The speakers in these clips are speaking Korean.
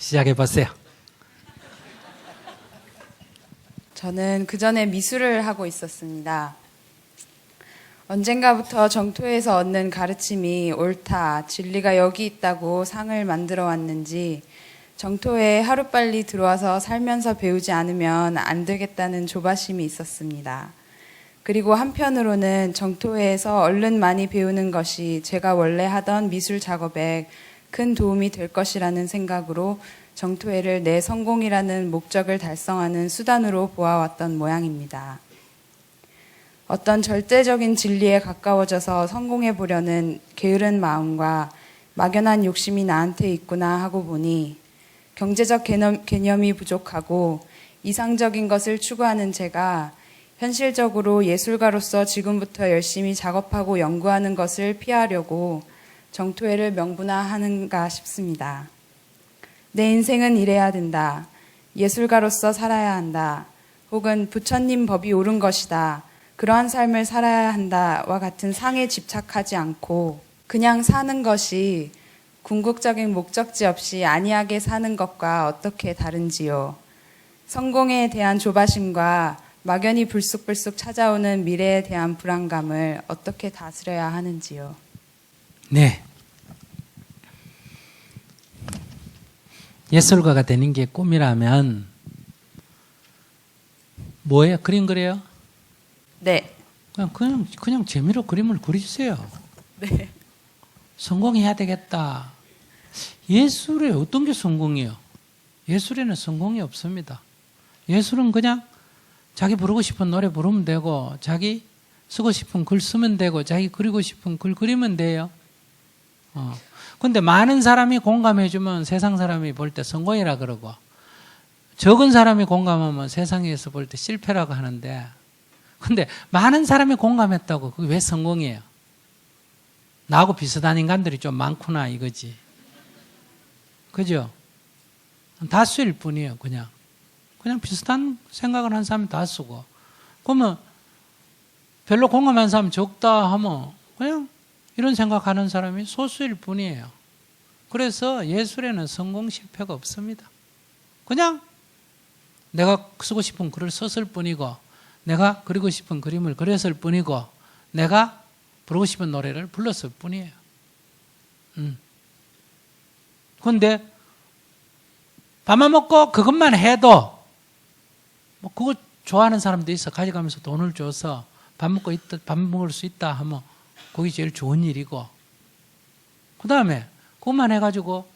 시작해 보세요. 저는 그전에 미술을 하고 있었습니다. 언젠가부터 정토에서 얻는 가르침이 옳다, 진리가 여기 있다고 상을 만들어 왔는지 정토에 하루빨리 들어와서 살면서 배우지 않으면 안 되겠다는 조바심이 있었습니다. 그리고 한편으로는 정토회에서 얼른 많이 배우는 것이 제가 원래 하던 미술 작업에 큰 도움이 될 것이라는 생각으로 정토회를 내 성공이라는 목적을 달성하는 수단으로 보아왔던 모양입니다. 어떤 절대적인 진리에 가까워져서 성공해 보려는 게으른 마음과 막연한 욕심이 나한테 있구나 하고 보니 경제적 개념이 부족하고 이상적인 것을 추구하는 제가 현실적으로 예술가로서 지금부터 열심히 작업하고 연구하는 것을 피하려고 정토회를 명분화하는가 싶습니다. 내 인생은 이래야 된다. 예술가로서 살아야 한다. 혹은 부처님 법이 옳은 것이다. 그러한 삶을 살아야 한다와 같은 상에 집착하지 않고 그냥 사는 것이 궁극적인 목적지 없이 안이하게 사는 것과 어떻게 다른지요. 성공에 대한 조바심과 막연히 불쑥불쑥 찾아오는 미래에 대한 불안감을 어떻게 다스려야 하는지요. 네. 예술가가 되는 게 꿈이라면 뭐예요? 그림 그려요? 네. 그냥 재미로 그림을 그리세요. 네. 성공해야 되겠다. 예술에 어떤 게 성공이에요? 예술에는 성공이 없습니다. 예술은 그냥 자기 부르고 싶은 노래 부르면 되고, 자기 쓰고 싶은 글 쓰면 되고, 자기 그리고 싶은 글 그리면 돼요. 근데 많은 사람이 공감해주면 세상 사람이 볼 때 성공이라 그러고, 적은 사람이 공감하면 세상에서 볼 때 실패라고 하는데, 근데 많은 사람이 공감했다고 그게 왜 성공이에요? 나하고 비슷한 인간들이 좀 많구나 이거지. 그죠? 다수일 뿐이에요. 그냥 비슷한 생각을 한 사람이 다수고. 그러면 별로 공감한 사람 적다 하면 그냥 이런 생각하는 사람이 소수일 뿐이에요. 그래서 예술에는 성공 실패가 없습니다. 그냥 내가 쓰고 싶은 글을 썼을 뿐이고, 내가 그리고 싶은 그림을 그렸을 뿐이고, 내가 부르고 싶은 노래를 불렀을 뿐이에요. 그런데 밥만 먹고 그것만 해도 뭐 그거 좋아하는 사람도 있어. 가져가면서 돈을 줘서 밥 먹을 수 있다 하면 그게 제일 좋은 일이고, 그 다음에 그것만 해가지고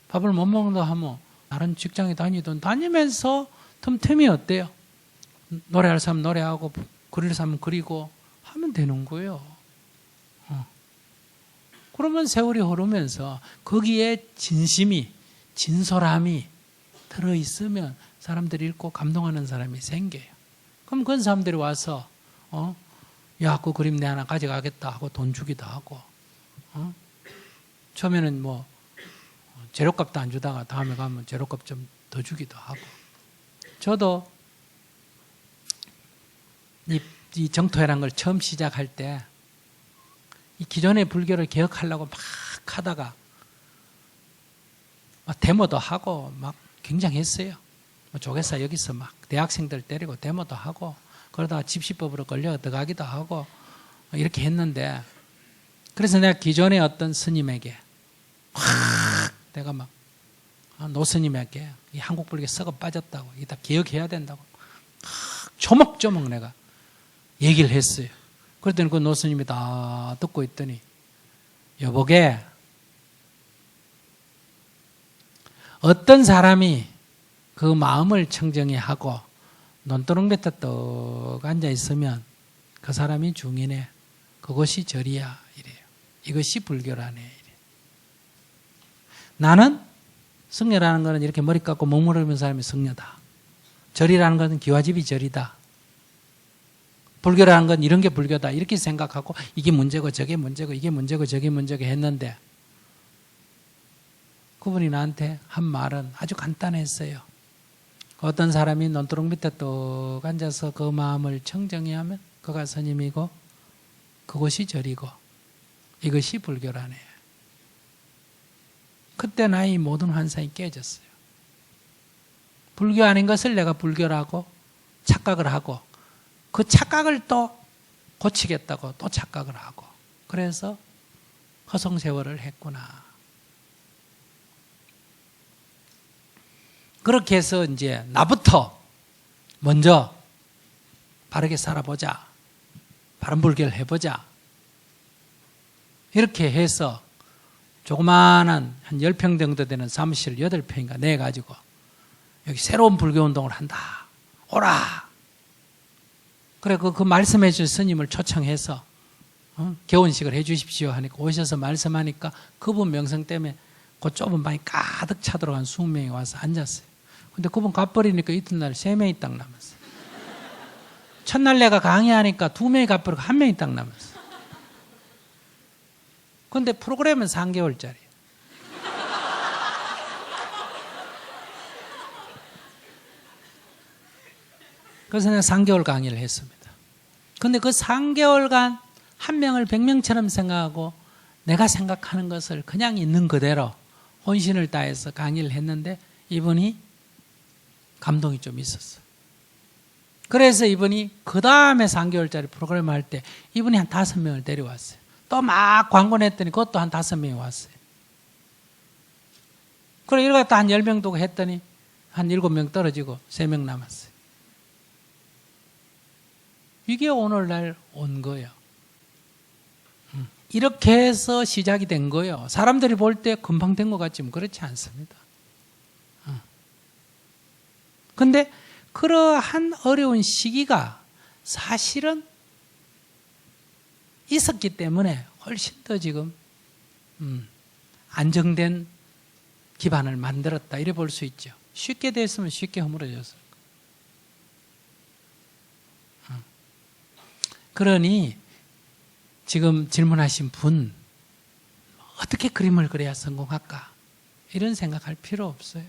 밥을 못 먹는다 하면 다른 직장에 다니든 다니면서 틈틈이 어때요? 노래할 사람 노래하고 그릴 사람 그리고 하면 되는 거예요. 그러면 세월이 흐르면서 거기에 진심이, 진솔함이 들어있으면 사람들이 읽고 감동하는 사람이 생겨요. 그럼 그런 사람들이 와서 야, 그 그림 내 하나 가져가겠다 하고 돈 주기도 하고, 처음에는 뭐 재료값도 안 주다가 다음에 가면 재료값 좀 더 주기도 하고. 저도 이 정토회라는 걸 처음 시작할 때 이 기존의 불교를 개혁하려고 막 하다가 막 데모도 하고 막 굉장했어요. 조계사 여기서 막 대학생들 때리고 데모도 하고, 그러다가 집시법으로 끌려 들어가기도 하고 이렇게 했는데, 그래서 내가 기존의 어떤 스님에게 내가 막 노스님에게 이 한국 불교 썩어 빠졌다고, 이게 다 개혁해야 된다고 조목조목 내가 얘기를 했어요. 그랬더니 그 노스님이 다 듣고 있더니, 여보게, 어떤 사람이 그 마음을 청정히 하고 논두렁 밑에 떡 앉아 있으면 그 사람이 중이네. 그것이 절이야. 이래요. 이것이 불교라네. 이래요. 나는 승려라는 것은 이렇게 머리 깎고 머무르는 사람이 승려다. 절이라는 것은 기와집이 절이다. 불교라는 건 이런 게 불교다. 이렇게 생각하고 이게 문제고 저게 문제고 이게 문제고 저게 문제고 했는데, 그분이 나한테 한 말은 아주 간단했어요. 어떤 사람이 논두렁 밑에 떡 앉아서 그 마음을 청정히 하면 그가 스님이고 그것이 절이고 이것이 불교라네. 그때 나의 모든 환상이 깨졌어요. 불교 아닌 것을 내가 불교라고 착각을 하고 그 착각을 또 고치겠다고 또 착각을 하고 그래서 허송세월을 했구나. 그렇게 해서 이제 나부터 먼저 바르게 살아보자. 바른 불교를 해보자. 이렇게 해서 조그마한 한 10평 정도 되는 사무실 8평인가 내가지고 여기 새로운 불교 운동을 한다. 오라. 그래 그 말씀해 주신 스님을 초청해서 개원식을 해 주십시오 하니까 오셔서 말씀하니까 그분 명성 때문에 그 좁은 방이 가득 차도록 한 20명이 와서 앉았어요. 근데 그분 가버리니까 이튿날 3명이 딱 남았어요. 첫날 내가 강의하니까 2명이 가버리고 1명이 딱 남았어요. 근데 프로그램은 3개월짜리. 그래서 내가 3개월 강의를 했습니다. 근데 그 3개월간 한 명을 100명처럼 생각하고 내가 생각하는 것을 그냥 있는 그대로 혼신을 다해서 강의를 했는데 이분이 감동이 좀 있었어요. 그래서 이분이 그 다음에 3개월짜리 프로그램 할 때 이분이 한 5명을 데려왔어요. 또 막 광고 냈더니 그것도 한 5명이 왔어요. 그래 이러고 또 한 10명 두고 했더니 한 7명 떨어지고 3명 남았어요. 이게 오늘날 온 거예요. 이렇게 해서 시작이 된 거예요. 사람들이 볼 때 금방 된 것 같지만 그렇지 않습니다. 근데 그러한 어려운 시기가 사실은 있었기 때문에 훨씬 더 지금 안정된 기반을 만들었다 이래 볼 수 있죠. 쉽게 됐으면 쉽게 허물어졌을 거예요. 그러니 지금 질문하신 분 어떻게 그림을 그려야 성공할까 이런 생각할 필요 없어요.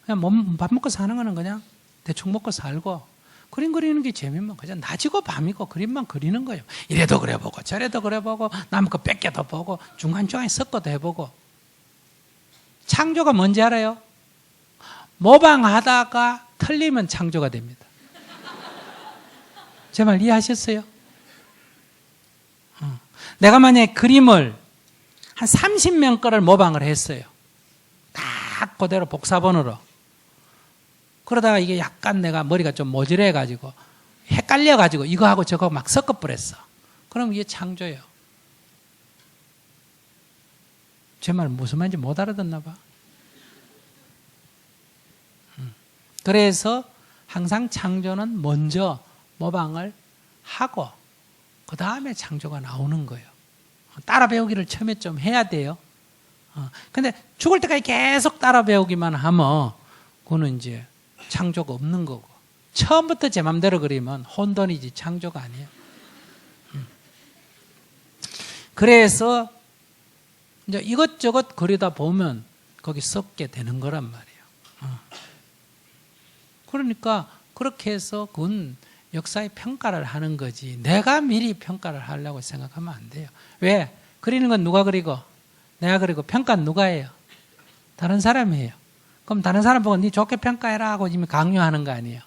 그냥 밥 먹고 사는 거는 그냥 대충 먹고 살고 그림 그리는 게 재미면 그냥 낮이고 밤이고 그림만 그리는 거예요. 이래도 그려보고 저래도 그려보고 남 거 뺏겨도 보고 중간중간에 섞어도 해보고. 창조가 뭔지 알아요? 모방하다가 틀리면 창조가 됩니다. 제 말 이해하셨어요? 내가 만약에 그림을 한 30명 거를 모방을 했어요. 딱 그대로 복사본으로. 그러다가 이게 약간 내가 머리가 좀 모질해가지고 헷갈려가지고 이거하고 저거 막 섞어버렸어. 그럼 이게 창조예요. 제 말 무슨 말인지 못 알아듣나 봐. 그래서 항상 창조는 먼저 모방을 하고 그 다음에 창조가 나오는 거예요. 따라 배우기를 처음에 좀 해야 돼요. 근데 죽을 때까지 계속 따라 배우기만 하면 그거는 이제 창조가 없는 거고 처음부터 제 맘대로 그리면 혼돈이지 창조가 아니에요. 그래서 이제 이것저것 그리다 보면 거기 섞게 되는 거란 말이에요. 그러니까 그렇게 해서 그건 역사의 평가를 하는 거지 내가 미리 평가를 하려고 생각하면 안 돼요. 왜? 그리는 건 누가 그리고 내가 그리고 평가는 누가 해요? 다른 사람이 해요. 그럼 다른 사람 보고 네 좋게 평가해라 하고 지금 강요하는 거 아니에요.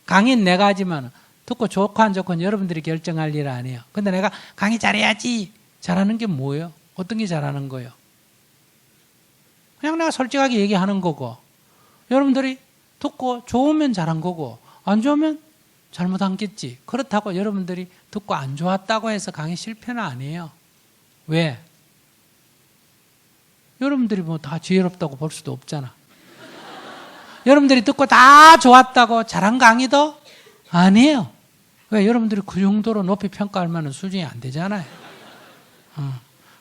강의는 내가 하지만 듣고 좋고 안 좋고는 여러분들이 결정할 일 아니에요. 근데 내가 강의 잘해야지 잘하는 게 뭐예요? 어떤 게 잘하는 거예요? 그냥 내가 솔직하게 얘기하는 거고 여러분들이 듣고 좋으면 잘한 거고 안 좋으면 잘못한겠지. 그렇다고 여러분들이 듣고 안 좋았다고 해서 강의 실패는 아니에요. 왜? 여러분들이 뭐 다 지혜롭다고 볼 수도 없잖아. 여러분들이 듣고 다 좋았다고 잘한 강의도 아니에요. 왜? 여러분들이 그 정도로 높이 평가할 만한 수준이 안 되잖아요.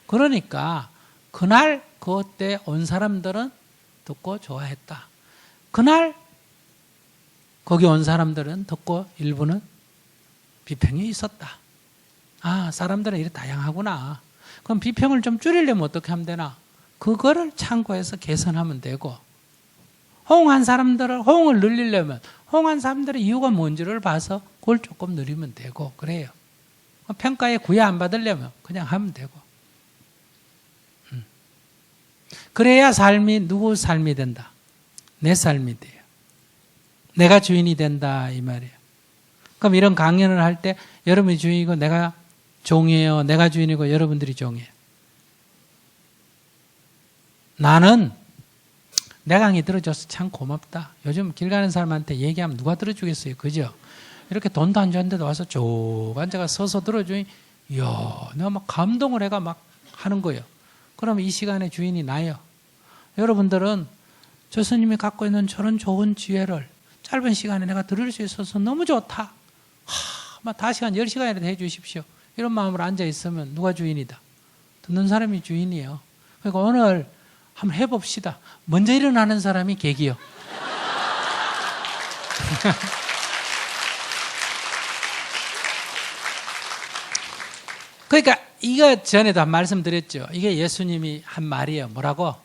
그러니까 그날 그때 온 사람들은 듣고 좋아했다. 그날 거기 온 사람들은 듣고 일부는 비평이 있었다. 아, 사람들은 이렇게 다양하구나. 그럼 비평을 좀 줄이려면 어떻게 하면 되나? 그거를 참고해서 개선하면 되고 호응한 사람들을 호응을 늘리려면 호응한 사람들의 이유가 뭔지를 봐서 그걸 조금 늘리면 되고 그래요. 평가에 구애 안 받으려면 그냥 하면 되고 그래야 삶이 누구 삶이 된다? 내 삶이 돼요. 내가 주인이 된다 이 말이에요. 그럼 이런 강연을 할 때 여러분이 주인이고 내가 종이에요. 내가 주인이고 여러분들이 종이에요. 나는 내 강의 들어줘서 참 고맙다. 요즘 길 가는 사람한테 얘기하면 누가 들어주겠어요. 그죠? 이렇게 돈도 안 줬는데도 와서 쭉 앉아가 서서 들어주니 이야 내가 막 감동을 해가 막 하는 거예요. 그러면 이 시간의 주인이 나요. 여러분들은 저 스님이 갖고 있는 저런 좋은 지혜를 짧은 시간에 내가 들을 수 있어서 너무 좋다. 막 5시간, 10시간이라도 해주십시오. 이런 마음으로 앉아있으면 누가 주인이다? 듣는 사람이 주인이에요. 그러니까 오늘 한번 해봅시다. 먼저 일어나는 사람이 객이요. 그러니까 이거 전에도 한 말씀드렸죠. 이게 예수님이 한 말이에요. 뭐라고?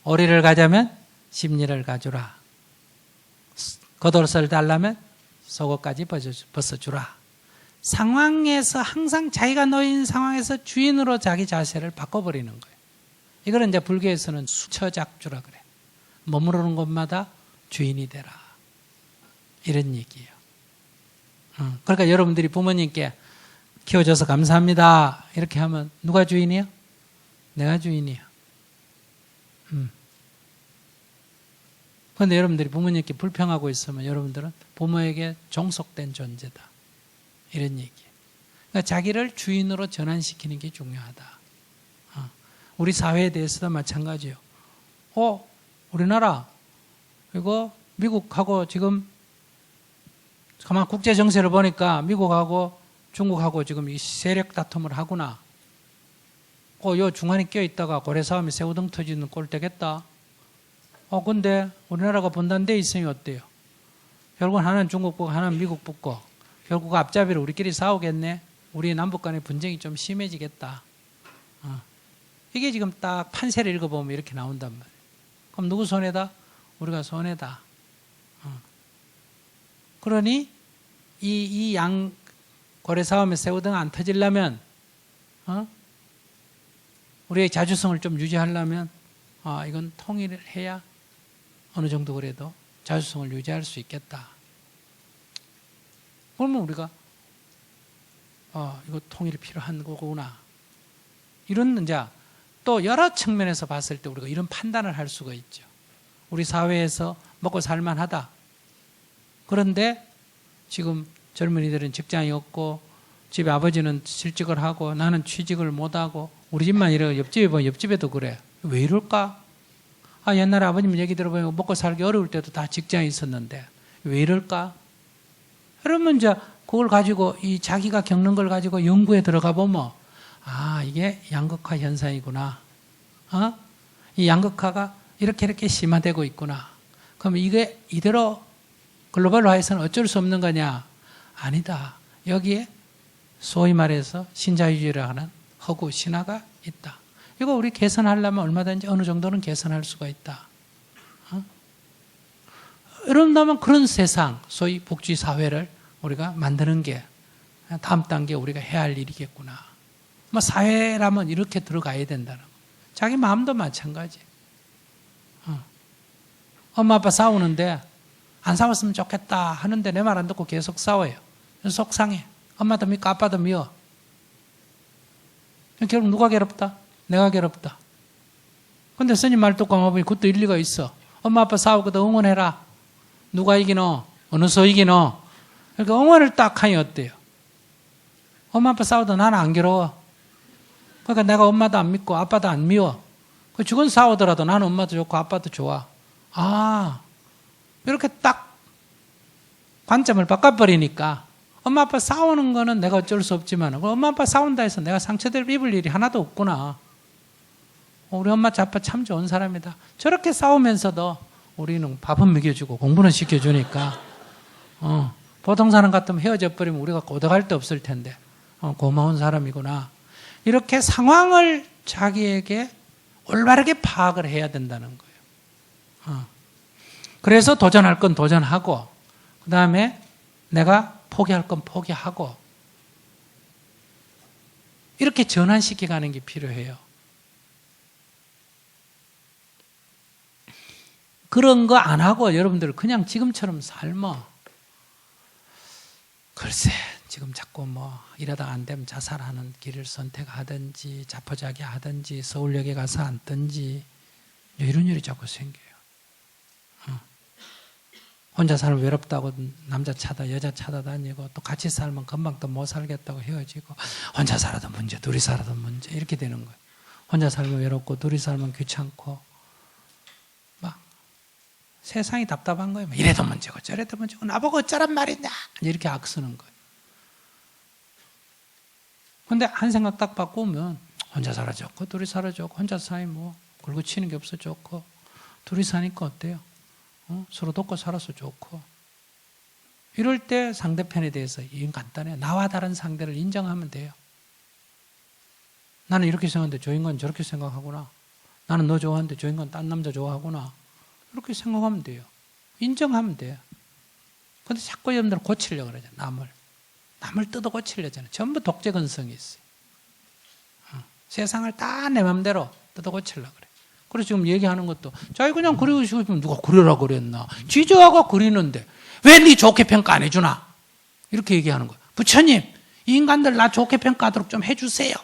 오리를 가자면 심리를 가주라. 겉옷을 달라면 속옷까지 벗어주라. 상황에서 항상 자기가 놓인 상황에서 주인으로 자기 자세를 바꿔버리는 거예요. 이거는 이제 불교에서는 수처작주라 그래. 머무르는 곳마다 주인이 되라. 이런 얘기예요. 그러니까 여러분들이 부모님께 키워줘서 감사합니다. 이렇게 하면 누가 주인이요? 내가 주인이요. 그런데 여러분들이 부모님께 불평하고 있으면 여러분들은 부모에게 종속된 존재다. 이런 얘기예요. 그러니까 자기를 주인으로 전환시키는 게 중요하다. 우리 사회에 대해서도 마찬가지예요. 우리나라 그리고 미국하고 지금 가만 국제 정세를 보니까 미국하고 중국하고 지금 이 세력 다툼을 하구나. 요 중간에 껴있다가 고래 싸움이 새우등 터지는 꼴 되겠다. 근데 우리나라가 분단돼 있으니 어때요? 결국은 하나는 중국 붙고 하나는 미국 붙고 결국 앞잡이로 우리끼리 싸우겠네. 우리 남북 간의 분쟁이 좀 심해지겠다. 이게 지금 딱 판세를 읽어보면 이렇게 나온단 말이에요. 그럼 누구 손해다? 우리가 손해다. 그러니 이 양 고래 싸움에 새우등 안 터지려면 우리의 자주성을 좀 유지하려면 이건 통일을 해야 어느 정도 그래도 자주성을 유지할 수 있겠다. 그러면 우리가 이거 통일이 필요한 거구나. 이런 이제 또 여러 측면에서 봤을 때 우리가 이런 판단을 할 수가 있죠. 우리 사회에서 먹고 살만하다. 그런데 지금 젊은이들은 직장이 없고 집에 아버지는 실직을 하고 나는 취직을 못하고 우리 집만 이래 옆집에 보면 옆집에도 그래. 왜 이럴까? 옛날에 아버님 얘기 들어보면 먹고 살기 어려울 때도 다 직장이 있었는데 왜 이럴까? 그러면 이제 그걸 가지고 이 자기가 겪는 걸 가지고 연구에 들어가 보면 이게 양극화 현상이구나. 이 양극화가 이렇게 심화되고 있구나. 그럼 이게 이대로 글로벌화해서는 어쩔 수 없는 거냐? 아니다. 여기에 소위 말해서 신자유주의라 하는 허구 신화가 있다. 이거 우리 개선하려면 얼마든지 어느 정도는 개선할 수가 있다. 이런다면 그런 세상, 소위 복지 사회를 우리가 만드는 게 다음 단계 우리가 해야 할 일이겠구나. 사회라면 이렇게 들어가야 된다는 거. 자기 마음도 마찬가지. 엄마 아빠 싸우는데 안 싸웠으면 좋겠다 하는데 내 말 안 듣고 계속 싸워요. 속상해. 엄마도 미워 아빠도 미워. 결국 누가 괴롭다? 내가 괴롭다. 근데 스님 말 듣고 보니 그것도 일리가 있어. 엄마 아빠 싸우거든 응원해라. 누가 이기노? 어느 소 이기노? 그러니까 응원을 딱 하니 어때요? 엄마 아빠 싸워도 나는 안 괴로워. 그러니까 내가 엄마도 안 믿고 아빠도 안 미워. 죽은 싸우더라도 나는 엄마도 좋고 아빠도 좋아. 이렇게 딱 관점을 바꿔버리니까 엄마 아빠 싸우는 거는 내가 어쩔 수 없지만 엄마 아빠 싸운다 해서 내가 상처를 입을 일이 하나도 없구나. 우리 엄마 아빠 참 좋은 사람이다. 저렇게 싸우면서도 우리는 밥은 먹여주고 공부는 시켜주니까 보통 사람 같으면 헤어져 버리면 우리가 고독할 데 없을 텐데 고마운 사람이구나. 이렇게 상황을 자기에게 올바르게 파악을 해야 된다는 거예요. 그래서 도전할 건 도전하고 그 다음에 내가 포기할 건 포기하고 이렇게 전환시켜가는 게 필요해요. 그런 거 안 하고 여러분들 그냥 지금처럼 삶아. 글쎄, 지금 자꾸 뭐 이러다 안 되면 자살하는 길을 선택하든지 자포자기 하든지 서울역에 가서 앉든지 이런 일이 자꾸 생겨요. 혼자 살면 외롭다고 남자 찾아 여자 찾아다니고 또 같이 살면 금방 또 못 살겠다고 헤어지고 혼자 살아도 문제 둘이 살아도 문제 이렇게 되는 거예요. 혼자 살면 외롭고 둘이 살면 귀찮고 막 세상이 답답한 거예요. 이래도 문제고 저래도 문제고 나보고 어쩌란 말이냐 이렇게 악쓰는 거예요. 근데 한 생각 딱 바꾸면 혼자 살아 좋고 둘이 살아 좋고 혼자 사이 뭐 굴고 치는 게 없어 좋고 둘이 사니까 어때요? 서로 돕고 살아서 좋고 이럴 때 상대편에 대해서 이건 간단해요. 나와 다른 상대를 인정하면 돼요. 나는 이렇게 생각하는데 저 인간 저렇게 생각하구나. 나는 너 좋아하는데 저 인간 딴 남자 좋아하구나. 이렇게 생각하면 돼요. 인정하면 돼요. 근데 자꾸 여러분들 고치려고 그러죠. 남을 뜯어 고치려잖아요. 전부 독재 근성이 있어요. 세상을 다 내 맘대로 뜯어 고치려고 그래. 그래서 지금 얘기하는 것도 자기 그냥 그리고 싶으면 누가 그리라 그랬나. 지저하고 그리는데 왜 네 좋게 평가 안 해주나. 이렇게 얘기하는 거예요. 부처님 이 인간들 나 좋게 평가하도록 좀 해주세요.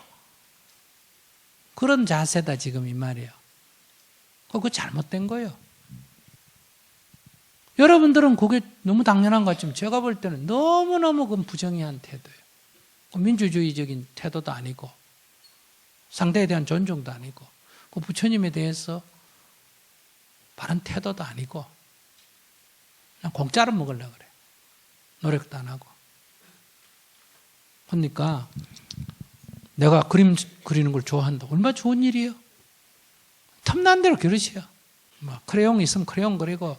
그런 자세다 지금 이 말이에요. 그거 잘못된 거예요. 여러분들은 그게 너무 당연한 것 같지만 제가 볼 때는 너무너무 그건 부정의한 태도예요. 민주주의적인 태도도 아니고 상대에 대한 존중도 아니고 그 부처님에 대해서 바른 태도도 아니고 그냥 공짜로 먹으려고 그래요. 노력도 안 하고. 그러니까 내가 그림 그리는 걸 좋아한다. 얼마나 좋은 일이에요. 탐난 대로 그릇이야. 뭐 크레용이 있으면 크레용 그리고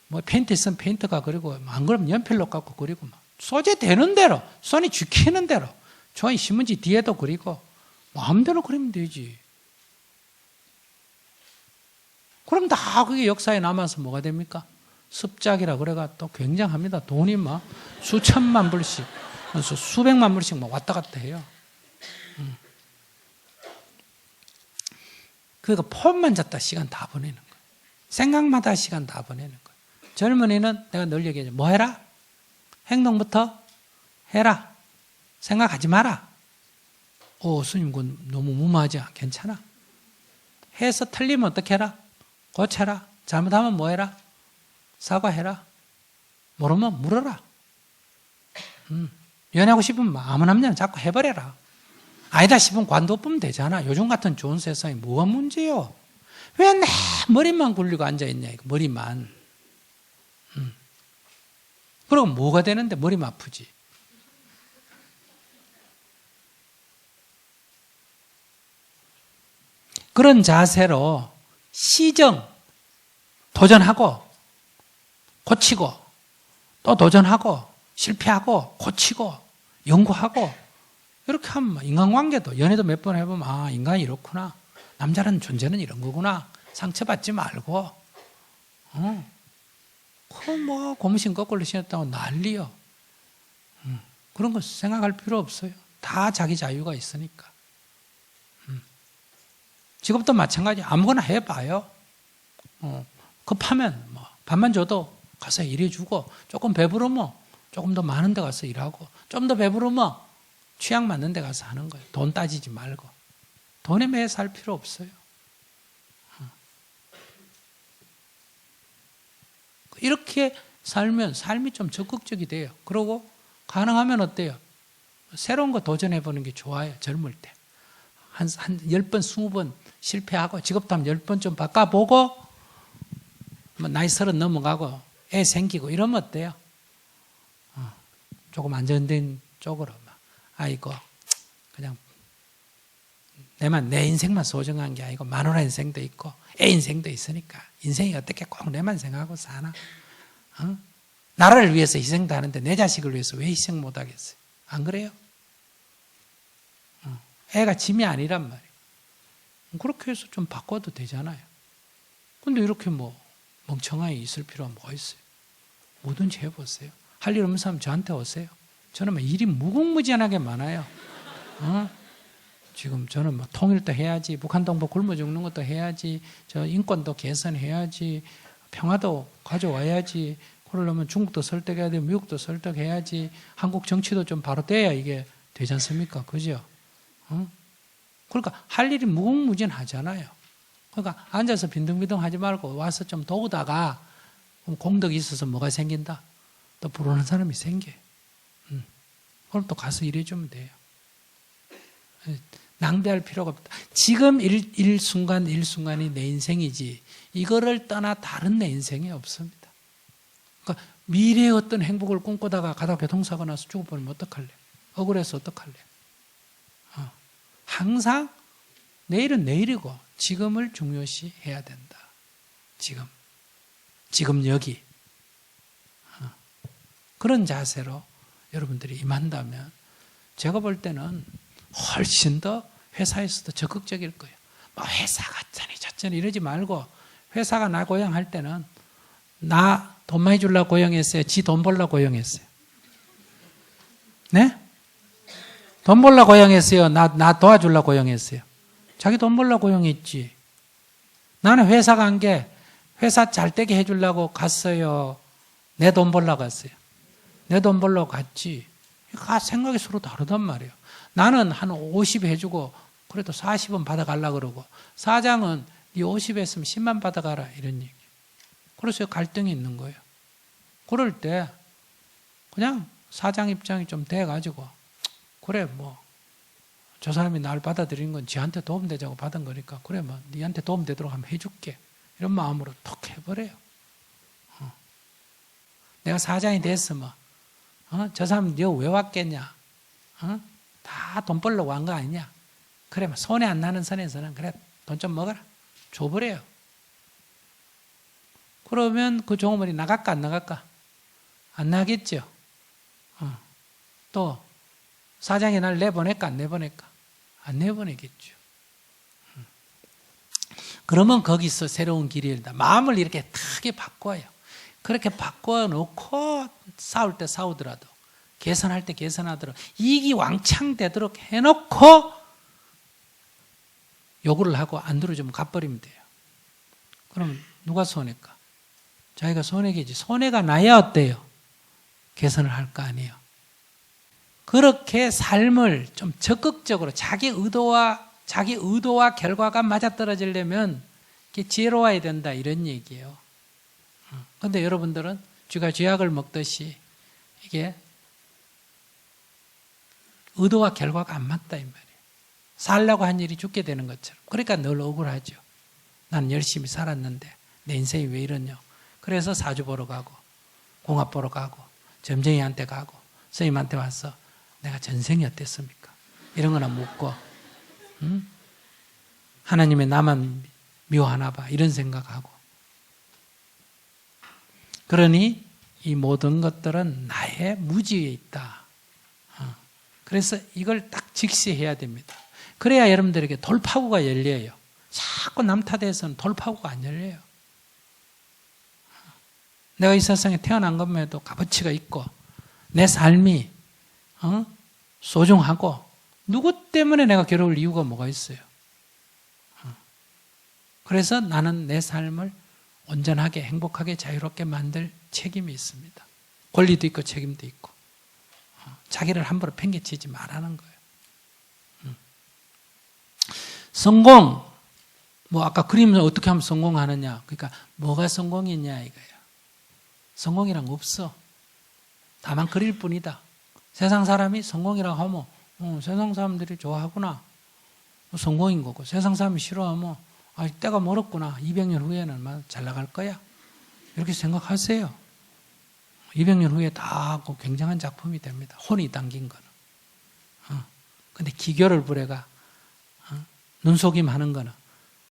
뭐 페인트 있으면 페인트가 그리고 안 그러면 연필로 깎고 그리고 막 소재 되는 대로 손이 쥐키는 대로 저희 신문지 뒤에도 그리고 마음대로 그리면 되지. 그럼 다 그게 역사에 남아서 뭐가 됩니까? 습작이라 그래가 또 굉장합니다. 돈이 막 수천만 불씩 수백만 불씩 막 왔다 갔다 해요. 그러니까 폰만 잡다 시간 다 보내는 거예요. 생각마다 시간 다 보내는 거예요. 젊은이는 내가 늘 얘기하죠. 뭐 해라? 행동부터 해라. 생각하지 마라. 스님 그건 너무 무모하지? 괜찮아. 해서 틀리면 어떻게 해라? 고쳐라. 잘못하면 뭐 해라? 사과해라. 모르면 물어라. 연애하고 싶으면 아무 남자나 자꾸 해버려라. 아니다 싶으면 관둬보면 되잖아. 요즘 같은 좋은 세상에 뭐가 문제요? 왜 내 머리만 굴리고 앉아있냐, 이거 머리만. 그리고 뭐가 되는데 머리만 아프지. 그런 자세로 시정, 도전하고, 고치고, 또 도전하고, 실패하고, 고치고, 연구하고, 이렇게 하면 인간관계도, 연애도 몇 번 해보면, 아, 인간이 이렇구나. 남자라는 존재는 이런 거구나. 상처받지 말고, 뭐, 고무신 거꾸로 신었다고 난리요. 그런 거 생각할 필요 없어요. 다 자기 자유가 있으니까. 직업도 마찬가지. 아무거나 해봐요. 급하면 뭐 밥만 줘도 가서 일해주고 조금 배부르면 조금 더 많은 데 가서 일하고 좀 더 배부르면 취향 맞는 데 가서 하는 거예요. 돈 따지지 말고. 돈에 매여 살 필요 없어요. 이렇게 살면 삶이 좀 적극적이 돼요. 그리고 가능하면 어때요? 새로운 거 도전해보는 게 좋아요. 젊을 때. 한 10번, 20번 실패하고 직업도 한 10번 좀 바꿔보고 뭐 나이 30 넘어가고 애 생기고 이러면 어때요? 조금 안정된 쪽으로 막 아이고 그냥 내 인생만 소중한 게 아니고 마누라 인생도 있고 애 인생도 있으니까 인생이 어떻게 꼭 내만 생각하고 사나? 나라를 위해서 희생도 하는데 내 자식을 위해서 왜 희생 못 하겠어요? 안 그래요? 애가 짐이 아니란 말이에요. 그렇게 해서 좀 바꿔도 되잖아요. 근데 이렇게 뭐 멍청하게 있을 필요가 뭐가 있어요? 뭐든지 해보세요. 할 일 없는 사람 저한테 오세요. 저는 막 일이 무궁무진하게 많아요. 지금 저는 막 통일도 해야지, 북한 동포 굶어 죽는 것도 해야지, 저 인권도 개선해야지, 평화도 가져와야지. 그러려면 중국도 설득해야 되고 미국도 설득해야지. 한국 정치도 좀 바로 돼야 이게 되지 않습니까? 그죠? 그러니까 할 일이 무궁무진하잖아요. 그러니까 앉아서 빈둥빈둥 하지 말고 와서 좀 도우다가 공덕이 있어서 뭐가 생긴다? 또 부르는 사람이 생겨요. 그럼 또 가서 일해주면 돼요. 낭비할 필요가 없다. 지금 일순간이 내 인생이지 이거를 떠나 다른 내 인생이 없습니다. 그러니까 미래의 어떤 행복을 꿈꾸다가 가다가 교통사고 나서 죽어버리면 어떡할래? 억울해서 어떡할래? 항상 내일은 내일이고 지금을 중요시 해야 된다. 지금 여기. 그런 자세로 여러분들이 임한다면 제가 볼 때는 훨씬 더 회사에서도 적극적일 거예요. 뭐 회사가 저쩌니 이러지 말고 회사가 나 고용할 때는 나 돈 많이 주려고 고용했어요? 지 돈 벌려고 고용했어요? 네? 돈 벌려고 고용했어요? 나 도와주려고 고용했어요? 자기 돈 벌려고 고용했지. 나는 회사 간 게 회사 잘 되게 해주려고 갔어요? 내 돈 벌려고 갔어요? 내 돈 벌려고 갔지. 생각이 서로 다르단 말이에요. 나는 한 50 해주고 그래도 40은 받아가려고 그러고 사장은 네 50 했으면 10만 받아가라 이런 얘기. 그래서 갈등이 있는 거예요. 그럴 때 그냥 사장 입장이 좀 돼가지고 그래 뭐 저 사람이 날 받아들이는 건 지한테 도움되자고 받은 거니까 그래 뭐 니한테 도움되도록 한번 해줄게 이런 마음으로 톡 해버려요. 내가 사장이 됐으면 저 사람 너 왜 왔겠냐? 다 돈 벌려고 한 거 아니냐? 그래 손해 안 나는 선에서는 그래 돈 좀 먹어라 줘버려요. 그러면 그 종업원이 나갈까 안 나갈까? 안 나겠죠. 또 사장이 날 내보낼까 안 내보낼까? 안 내보내겠죠. 그러면 거기서 새로운 길이 열린다. 마음을 이렇게 크게 바꿔요. 그렇게 바꿔놓고 싸울 때 싸우더라도 개선할 때 개선하더라도 이익이 왕창 되도록 해놓고 요구를 하고 안 들어주면 갚버리면 돼요. 그럼 누가 손해일까? 자기가 손해겠지. 손해가 나야 어때요? 개선을 할 거 아니에요. 그렇게 삶을 좀 적극적으로 자기 의도와 결과가 맞아떨어지려면 지혜로워야 된다 이런 얘기예요. 그런데 여러분들은 쥐가 쥐약을 먹듯이 이게 의도와 결과가 안 맞다 이 말이에요. 살려고 한 일이 죽게 되는 것처럼. 그러니까 늘 억울하죠. 나는 열심히 살았는데 내 인생이 왜 이러냐. 그래서 사주 보러 가고 공합 보러 가고 점쟁이한테 가고 선생님한테 와서 내가 전생이 어땠습니까? 이런 거나 묻고 하나님이 나만 미워하나 봐 이런 생각하고 그러니 이 모든 것들은 나의 무지에 있다. 그래서 이걸 딱 직시해야 됩니다. 그래야 여러분들에게 돌파구가 열려요. 자꾸 남 탓해서는 돌파구가 안 열려요. 내가 이 세상에 태어난 것만 해도 값어치가 있고 내 삶이 소중하고 누구 때문에 내가 괴로울 이유가 뭐가 있어요. 그래서 나는 내 삶을 온전하게 행복하게 자유롭게 만들 책임이 있습니다. 권리도 있고 책임도 있고 자기를 함부로 팽개치지 말라는 거예요. 성공 뭐 아까 그림을 어떻게 하면 성공하느냐 그러니까 뭐가 성공이냐 이거예요. 성공이란 거 없어. 다만 그릴 뿐이다. 세상 사람이 성공이라고 하면 세상 사람들이 좋아하구나. 성공인 거고 세상 사람이 싫어하면 때가 멀었구나. 200년 후에는 잘 나갈 거야. 이렇게 생각하세요. 200년 후에 다 굉장한 작품이 됩니다. 혼이 담긴 거는. 근데 기교를 부려가 눈속임 하는 거는